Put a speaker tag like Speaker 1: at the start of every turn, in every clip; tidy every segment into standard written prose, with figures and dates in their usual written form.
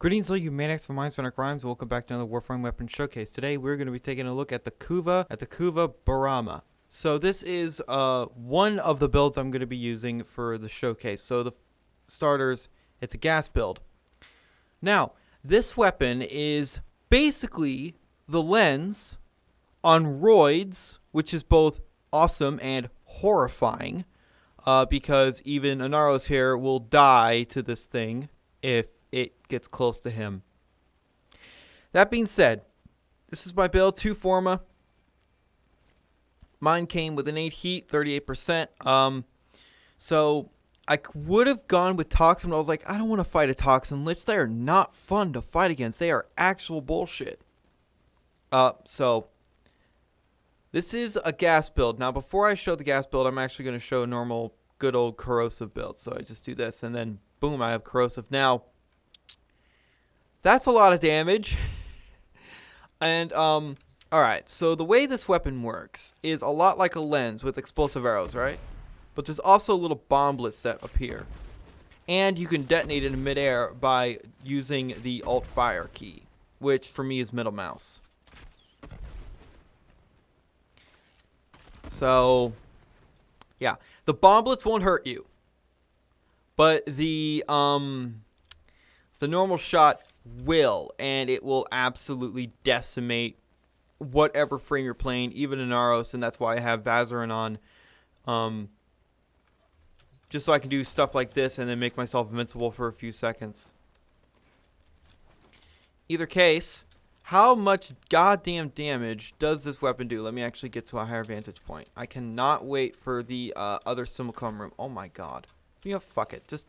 Speaker 1: Greetings all you maniacs for Minds Runner Crimes. Welcome back to another Warframe weapon showcase. Today we're going to be taking a look at the Kuva, Bramma. So this is one of the builds I'm going to be using for the showcase. So the starters, it's a gas build. Now, this weapon is basically the lens on roids, which is both awesome and horrifying, because even Inaros here will die to this thing if it gets close to him. That being said, this is my build, 2 Forma. Mine came with an 8 heat, 38%. So I would have gone with Toxin, but I was like, I don't want to fight a Toxin Lich. They are not fun to fight against. They are actual bullshit. So this is a gas build. Now, before I show the gas build, I'm actually going to show a normal, good old corrosive build. So I just do this, and then boom, I have corrosive. Now, that's a lot of damage. And, alright, so the way this weapon works is a lot like a lens with explosive arrows, right? But there's also little bomblets that appear. And you can detonate it in midair by using the Alt Fire key, which for me is middle mouse. So, yeah. The bomblets won't hurt you. But the normal shot will, and it will absolutely decimate whatever frame you're playing, even in Aros, and that's why I have Vazarin on, just so I can do stuff like this and then make myself invincible for a few seconds. Either case, how much goddamn damage does this weapon do? Let me actually get to a higher vantage point. I cannot wait for the other Simulacrum room. Oh my god. You know, fuck it. Just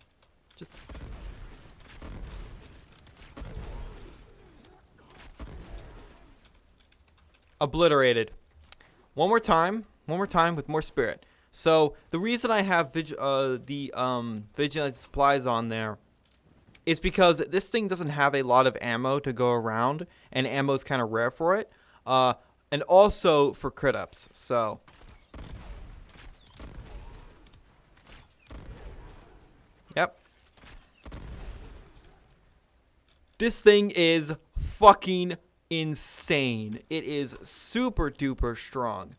Speaker 1: obliterated. One more time with more spirit. So the reason I have vigilance supplies on there is because this thing doesn't have a lot of ammo to go around, and ammo is kind of rare for it, and also for crit ups. So yep, this thing is fucking insane. It is super duper strong.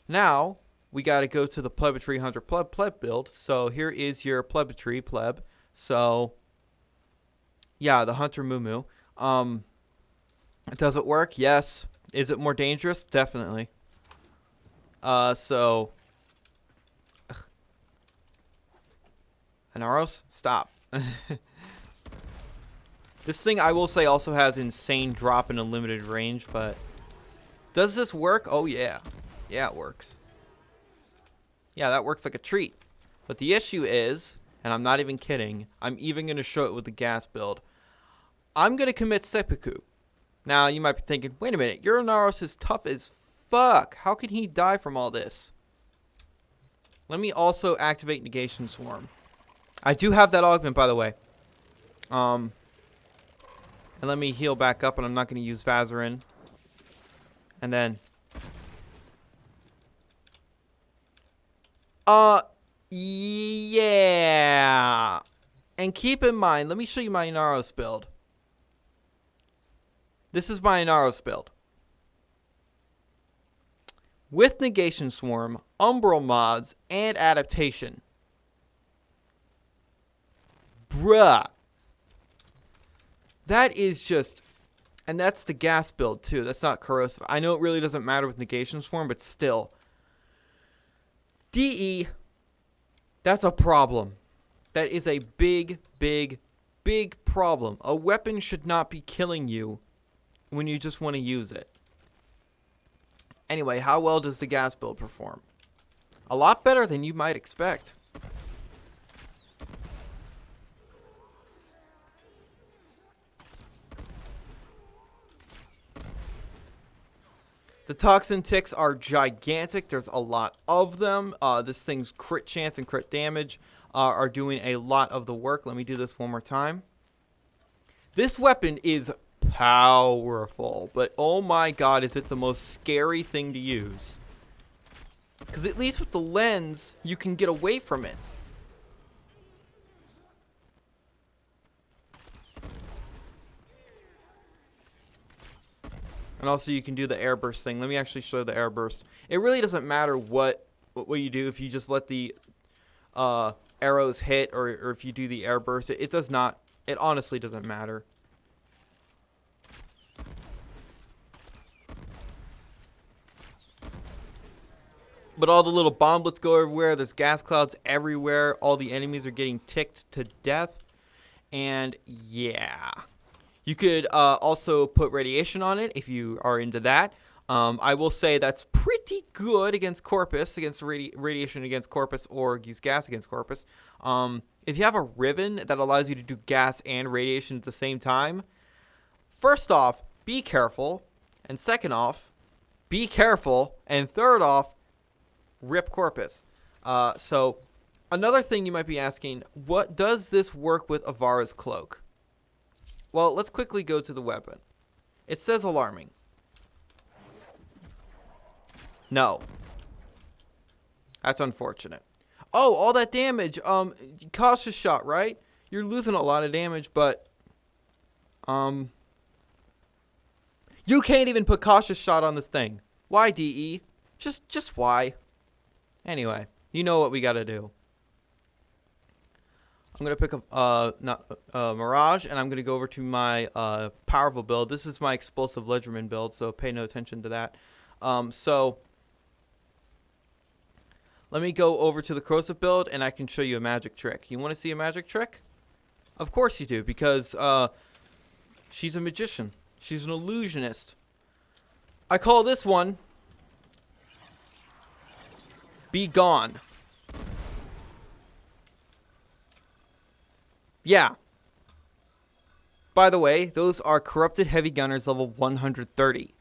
Speaker 1: Now we got to go to the Plebetry Hunter pleb build. So here is your Plebetry pleb. So yeah, the Hunter Moo. Does it work? Yes. Is it more dangerous? Definitely. So Anaros, stop. This thing, I will say, also has insane drop in a limited range, but does this work? Oh, yeah. Yeah, it works. Yeah, that works like a treat. But the issue is, and I'm not even kidding, I'm even going to show it with the gas build. I'm going to commit seppuku. Now, you might be thinking, wait a minute, Uranaros is tough as fuck. How can he die from all this? Let me also activate Negation Swarm. I do have that augment, by the way. And let me heal back up, and I'm not going to use Vazarin. And then yeah. And keep in mind, let me show you my Inaros build. This is my Inaros build. With Negation Swarm, Umbral mods, and adaptation. Bruh. That is just, and that's the gas build too. That's not corrosive. I know it really doesn't matter with Negation Swarm, but still. DE, that's a problem. That is a big, big, big problem. A weapon should not be killing you when you just want to use it. Anyway, how well does the gas build perform? A lot better than you might expect. The toxin ticks are gigantic. There's a lot of them. This thing's crit chance and crit damage are doing a lot of the work. Let me do this one more time. This weapon is powerful, but oh my god, is it the most scary thing to use. Because at least with the lens, you can get away from it. And also you can do the air burst thing. Let me actually show the air burst. It really doesn't matter what you do if you just let the arrows hit or if you do the air burst. It does not. It honestly doesn't matter. But all the little bomblets go everywhere. There's gas clouds everywhere. All the enemies are getting ticked to death. And yeah. You could also put radiation on it if you are into that. I will say that's pretty good against Corpus, against radiation against Corpus, or use gas against Corpus. If you have a Riven that allows you to do gas and radiation at the same time, first off, be careful. And second off, be careful. And third off, rip Corpus. So another thing you might be asking, what does this work with Avara's cloak? Well, let's quickly go to the weapon. It says alarming. No. That's unfortunate. Oh, all that damage. Cautious shot, right? You're losing a lot of damage, but you can't even put cautious shot on this thing. Why, DE? Just why? Anyway, you know what we got to do. I'm going to pick up Mirage, and I'm going to go over to my powerful build. This is my explosive Ledgerman build, so pay no attention to that. So let me go over to the corrosive build, and I can show you a magic trick. You want to see a magic trick? Of course you do, because she's a magician. She's an illusionist. I call this one Be Gone. Yeah. By the way, those are Corrupted Heavy Gunners level 130.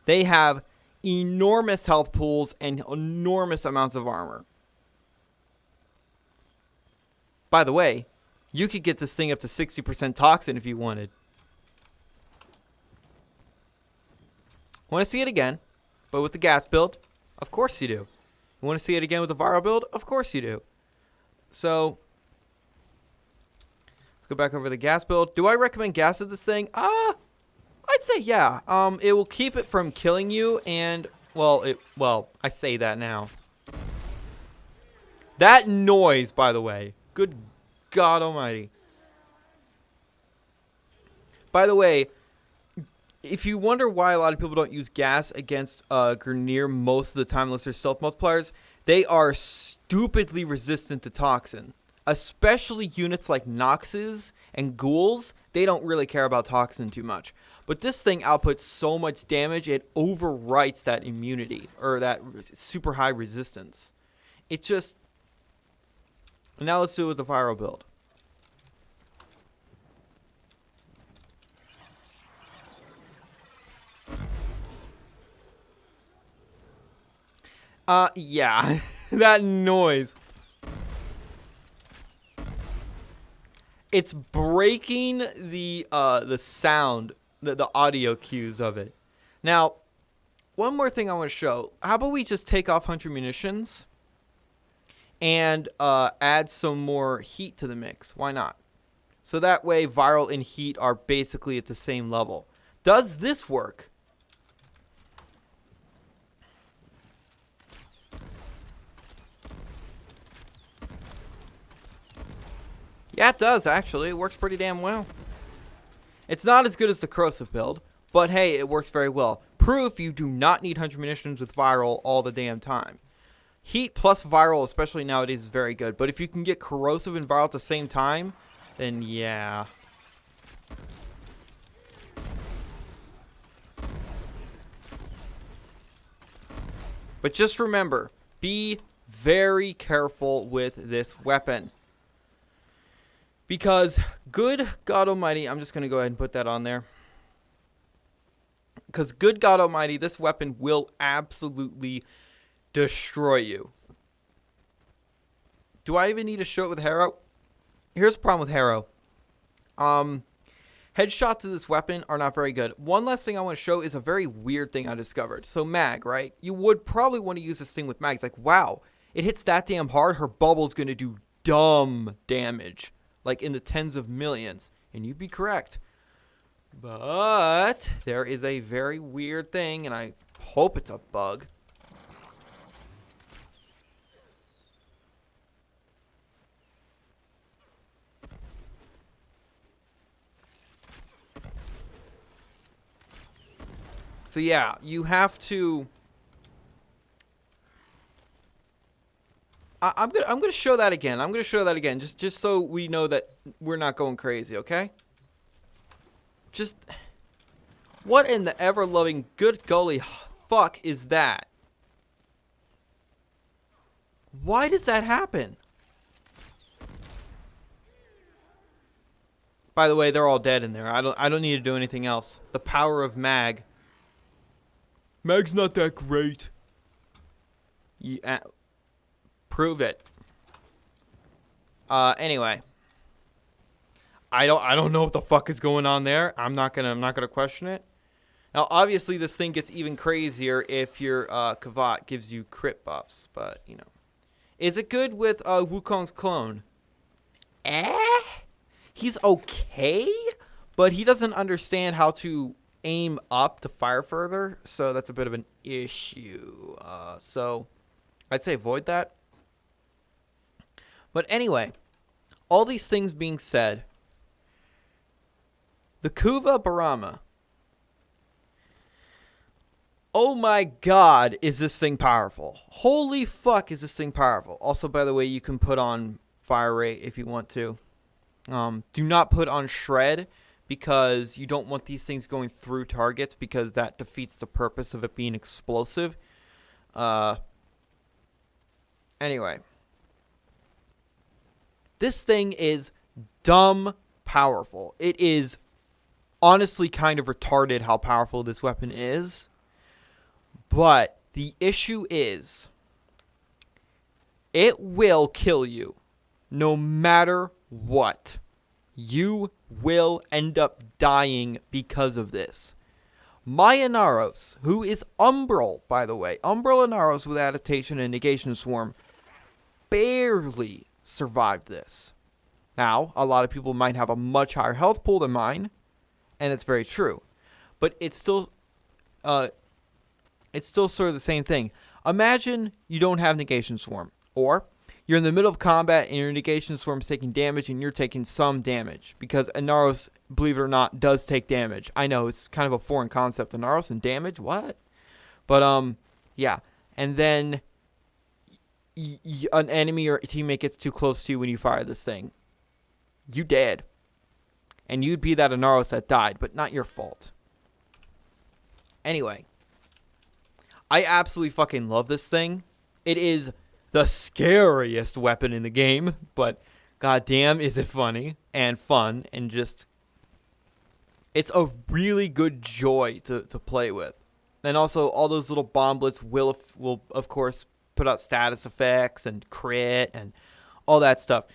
Speaker 1: They have enormous health pools and enormous amounts of armor. By the way, you could get this thing up to 60% toxin if you wanted. Want to see it again, but with the gas build? Of course you do. You want to see it again with the viral build? Of course you do. So go back over the gas build. Do I recommend gas at this thing? I'd say yeah. It will keep it from killing you, and well, I say that now. That noise, by the way. Good God Almighty. By the way, if you wonder why a lot of people don't use gas against Grineer most of the time unless they're stealth multipliers, they are stupidly resistant to toxin. Especially units like Noxes and Ghouls, they don't really care about toxin too much. But this thing outputs so much damage, it overwrites that immunity, or that super high resistance. It just... Now let's do it with the viral build. Yeah, that noise. It's breaking the sound, the audio cues of it. Now, one more thing I want to show. How about we just take off Hunter Munitions and add some more heat to the mix? Why not? So that way, viral and heat are basically at the same level. Does this work? Yeah, it does, actually. It works pretty damn well. It's not as good as the corrosive build, but hey, it works very well. Proof you do not need 100 munitions with viral all the damn time. Heat plus viral, especially nowadays, is very good. But if you can get corrosive and viral at the same time, then yeah. But just remember, be very careful with this weapon. Because, good God Almighty, I'm just going to go ahead and put that on there. Because, good God Almighty, this weapon will absolutely destroy you. Do I even need to show it with Harrow? Here's the problem with Harrow. Headshots to this weapon are not very good. One last thing I want to show is a very weird thing I discovered. So, mag, right? You would probably want to use this thing with mags. Like, wow, it hits that damn hard, her bubble's going to do dumb damage. Like in the tens of millions. And you'd be correct. But But there is a very weird thing, and I hope it's a bug. So yeah, you have to. I'm gonna show that again. I'm gonna show that again, just so we know that we're not going crazy, okay? Just what in the ever-loving good golly fuck is that? Why does that happen? By the way, they're all dead in there. I don't need to do anything else. The power of Mag. Mag's not that great. Yeah, prove it. Anyway. I don't know what the fuck is going on there. I'm not gonna question it. Now, obviously, this thing gets even crazier if your Kuva gives you crit buffs, but you know, is it good with Wukong's clone? He's okay, but he doesn't understand how to aim up to fire further, so that's a bit of an issue. So I'd say avoid that. But anyway, all these things being said, the Kuva Bramma. Oh my god, is this thing powerful. Holy fuck, is this thing powerful. Also, by the way, you can put on fire rate if you want to. Do not put on shred, because you don't want these things going through targets, because that defeats the purpose of it being explosive. Anyway. This thing is dumb powerful. It is honestly kind of retarded how powerful this weapon is. But the issue is, it will kill you no matter what. You will end up dying because of this. My Inaros, who is Umbral, by the way, Umbral Inaros with adaptation and negation swarm, barely survived this. Now, a lot of people might have a much higher health pool than mine, and it's very true. But it's still sort of the same thing. Imagine you don't have negation swarm, or you're in the middle of combat and your negation swarm's taking damage and you're taking some damage, because Inaros, believe it or not, does take damage. I know, it's kind of a foreign concept. Inaros and damage? What? But, yeah. And then an enemy or a teammate gets too close to you when you fire this thing. You dead. And you'd be that Inaros that died, but not your fault. Anyway. I absolutely fucking love this thing. It is the scariest weapon in the game, but goddamn is it funny and fun and just, it's a really good joy to play with. And also all those little bomblets will of course put out status effects and crit and all that stuff.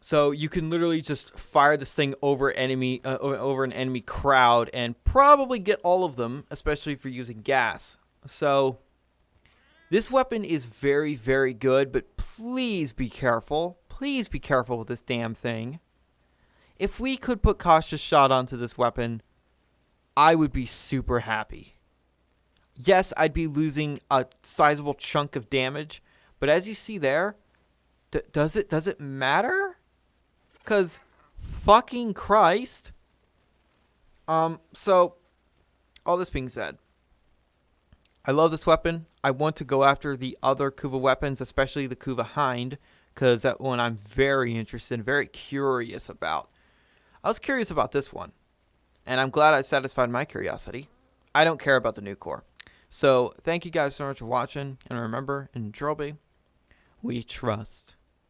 Speaker 1: So you can literally just fire this thing over over an enemy crowd and probably get all of them, especially if you're using gas. So this weapon is very, very good, but please be careful. Please be careful with this damn thing. If we could put cautious shot onto this weapon, I would be super happy. Yes, I'd be losing a sizable chunk of damage, but as you see there, does it matter? Because fucking Christ. So, all this being said, I love this weapon. I want to go after the other Kuva weapons, especially the Kuva Hind, because that one I'm very interested, very curious about. I was curious about this one, and I'm glad I satisfied my curiosity. I don't care about the new core. So, thank you guys so much for watching, and remember, in Trilby, we trust.